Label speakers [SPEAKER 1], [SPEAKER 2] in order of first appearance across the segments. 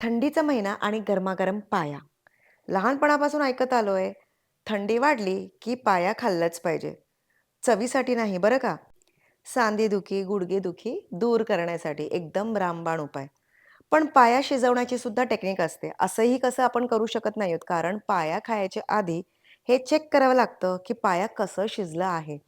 [SPEAKER 1] थंडीचा महिना आणि गरमागरम पाया. लहानपणापासून ऐकत आलोय, थंडी वाढली की पाया खाल्लंच पाहिजे. चवीसाठी नाही बरं का. सांधेदुखी, गुडघेदुखी दूर करण्यासाठी एकदम रामबाण उपाय. पण पाया शिजवण्याची सुद्धा टेक्निक असते. असंही कसं आपण करू शकत नाही आहोत, कारण पाया खायच्या आधी हे चेक करावं लागतं, की पाया कसं शिजलं आहे.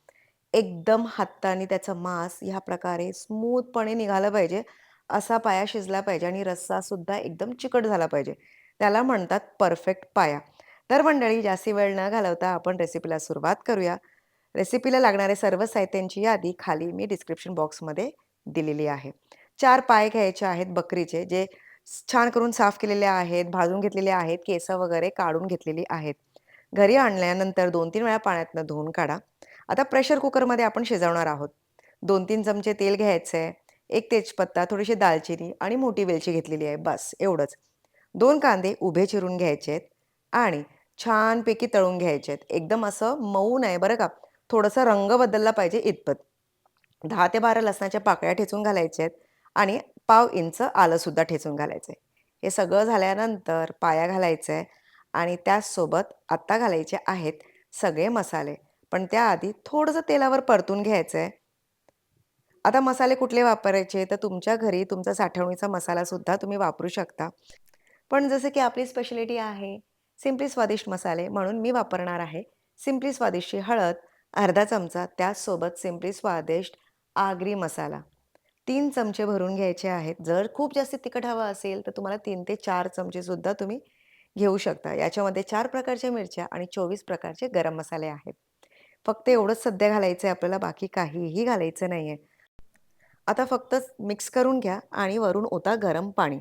[SPEAKER 1] एकदम हाताने त्याचं मांस ह्या प्रकारे स्मूथपणे निघालं पाहिजे, असा पाया शिजला पाहिजे आणि रस्सासुद्धा एकदम चिकट झाला पाहिजे. त्याला म्हणतात परफेक्ट पाया. तर मंडळी जास्ती वेळ न घालवता आपण रेसिपीला सुरुवात करूया. रेसिपीला लागणारे सर्व साहित्यांची यादी खाली मी डिस्क्रिप्शन बॉक्समध्ये दिलेली आहे. 4 पाय घ्यायचे आहेत बकरीचे, जे छान करून साफ केलेले आहेत, भाजून घेतलेले आहेत, केसं वगैरे काढून घेतलेली आहेत. घरी आणल्यानंतर 2-3 वेळा पाण्यातनं धुवून काढा. आता प्रेशर कुकरमध्ये आपण शिजवणार आहोत. 2-3 चमचे तेल घ्यायचं आहे. 1 तेजपत्ता, थोडीशी दालचिनी आणि मोठी वेलची घेतलेली आहे. बस एवढंच. 2 कांदे उभे चिरून घ्यायचे आहेत आणि छानपैकी तळून घ्यायचे आहेत. एकदम असं मऊ नाही बरं का. थोडासा रंग बदलला पाहिजे इतपत. 10 ते 12 लसणाच्या पाकळ्या ठेचून घालायच्या आहेत आणि पाव इंच आलंसुद्धा ठेचून घालायचं आहे. हे सगळं झाल्यानंतर पाया घालायचा आहे आणि त्याचसोबत आता घालायचे आहेत सगळे मसाले. पण त्याआधी थोडंसं तेलावर परतून घ्यायचं आहे. आता मसाले कुठले वापरायचे? तर तुमच्या घरी तुमचा साठवणीचा मसालासुद्धा तुम्ही वापरू शकता. पण जसं की आपली स्पेशालिटी आहे, सिम्पली स्वादिष्ट मसाले, म्हणून मी वापरणार आहे सिम्पली स्वादिष्टची हळद अर्धा चमचा, त्याचसोबत सिम्पली स्वादिष्ट आगरी मसाला 3 चमचे भरून घ्यायचे आहेत. जर खूप जास्त तिखट हवं असेल, तर तुम्हाला 3 ते 4 चमचेसुद्धा तुम्ही घेऊ शकता. याच्यामध्ये 4 प्रकारच्या मिरच्या आणि 24 प्रकारचे गरम मसाले आहेत. फक्त एवढंच सध्या घालायचं आहे आपल्याला, बाकी काहीही घालायचं नाहीये. आता फक्त मिक्स करून घ्या आणि वरून ओता गरम पाणी.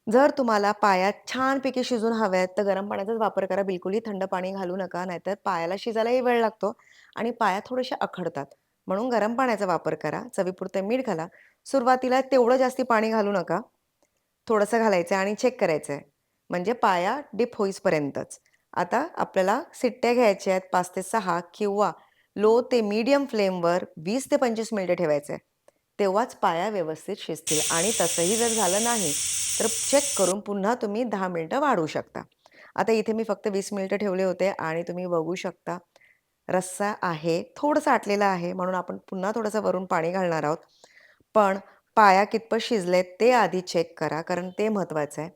[SPEAKER 1] जर तुम्हाला पाया छानपैकी शिजून हव्या आहेत, तर गरम पाण्याचाच वापर करा. बिलकुलही थंड पाणी घालू नका. नाहीतर पायाला शिजायलाही वेळ लागतो आणि पाया थोडेसे अखडतात. म्हणून गरम पाण्याचा वापर करा. चवीपुरतं मीठ घाला. सुरुवातीला तेवढं जास्ती पाणी घालू नका. थोडंसं घालायचं आणि चेक करायचं आहे. म्हणजे पाया डीप होईपर्यंतच. आता आपल्याला शिट्ट्या घ्यायच्या आहेत 5 ते 6 किंवा लो ते मीडियम फ्लेमवर 20 ते 25 मिनिटं ठेवायचं आहे. तेव्हाच पाया व्यवस्थित शिजतील आणि तसंही जर झालं नाही, तर चेक करून पुन्हा तुम्ही 10 मिनिटं वाढवू शकता. आता इथे मी फक्त 20 मिनिटं ठेवले होते आणि तुम्ही बघू शकता रस्सा आहे, थोडंसं आटलेला आहे म्हणून आपण पुन्हा थोडंसं वरून पाणी घालणार आहोत. पण पाया कितपत शिजलेत ते आधी चेक करा, कारण ते महत्त्वाचं आहे.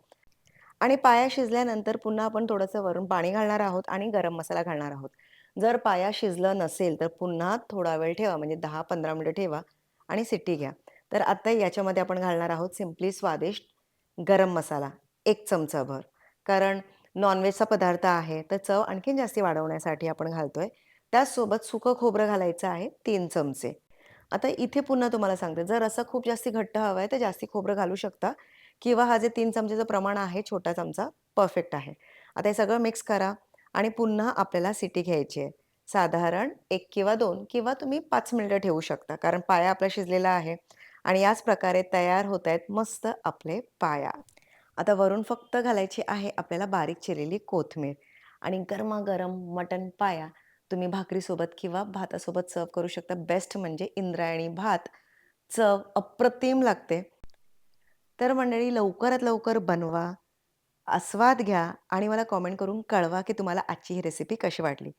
[SPEAKER 1] आणि पाया शिजल्यानंतर पुन्हा आपण थोडंसं वरून पाणी घालणार आहोत आणि गरम मसाला घालणार आहोत. जर पाया शिजलं नसेल, तर पुन्हा थोडा वेळ ठेवा, म्हणजे 10-15 मिनिटं ठेवा आणि शिट्टी घ्या. तर आता याच्यामध्ये आपण घालणार आहोत सिम्पली स्वादिष्ट गरम मसाला 1 चमचाभर. कारण नॉन-व्हेजचा पदार्थ आहे, तर चव आणखीन जास्ती वाढवण्यासाठी आपण घालतोय. त्याचसोबत सुकं खोबरं घालायचं आहे 3 चमचे. आता इथे पुन्हा तुम्हाला सांगते, जर असं खूप जास्ती घट्ट हवं आहे, तर जास्ती खोबरं घालू शकता किंवा हा जे 3 चमचेचं प्रमाण आहे, छोटा चमचा, परफेक्ट आहे. आता हे सगळं मिक्स करा आणि पुन्हा आपल्याला सिटी घ्यायची आहे. साधारण 1 किंवा 2 किंवा तुम्ही 5 मिनिटं ठेवू शकता, कारण पाया आपला शिजलेला आहे आणि याच प्रकारे तयार होत आहेत मस्त आपले पाया. आता वरून फक्त घालायची आहे आपल्याला बारीक चिरलेली कोथिंबीर आणि गरमागरम मटण पाया तुम्ही भाकरीसोबत किंवा भातासोबत सर्व्ह करू शकता. बेस्ट म्हणजे इंद्रायणी भात. चव अप्रतिम लागते. तर मंडळी लवकरात लवकर बनवा, आस्वाद घ्या आणि मला कमेंट करून कळवा, की तुम्हाला आजची ही रेसिपी कशी वाटली.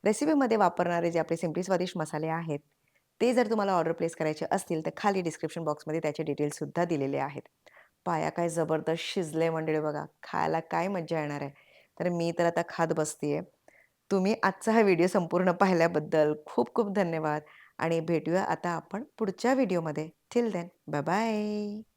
[SPEAKER 1] रेसिपीमध्ये वापरणारे जे आपले सिम्पली स्वादिष्ट मसाले आहेत, ते जर तुम्हाला ऑर्डर प्लेस करायचे असतील, तर खाली डिस्क्रिप्शन बॉक्समध्ये त्याचे डिटेल्ससुद्धा दिलेले आहेत. पाया काय जबरदस्त शिजले मंडळी बघा. खायला काय मज्जा येणार आहे. तर मी तर आता खात बसतीये. तुम्ही आजचा हा व्हिडिओ संपूर्ण पाहिल्याबद्दल खूप खूप धन्यवाद आणि भेटूया आता आपण पुढच्या व्हिडिओमध्ये. Till then bye bye.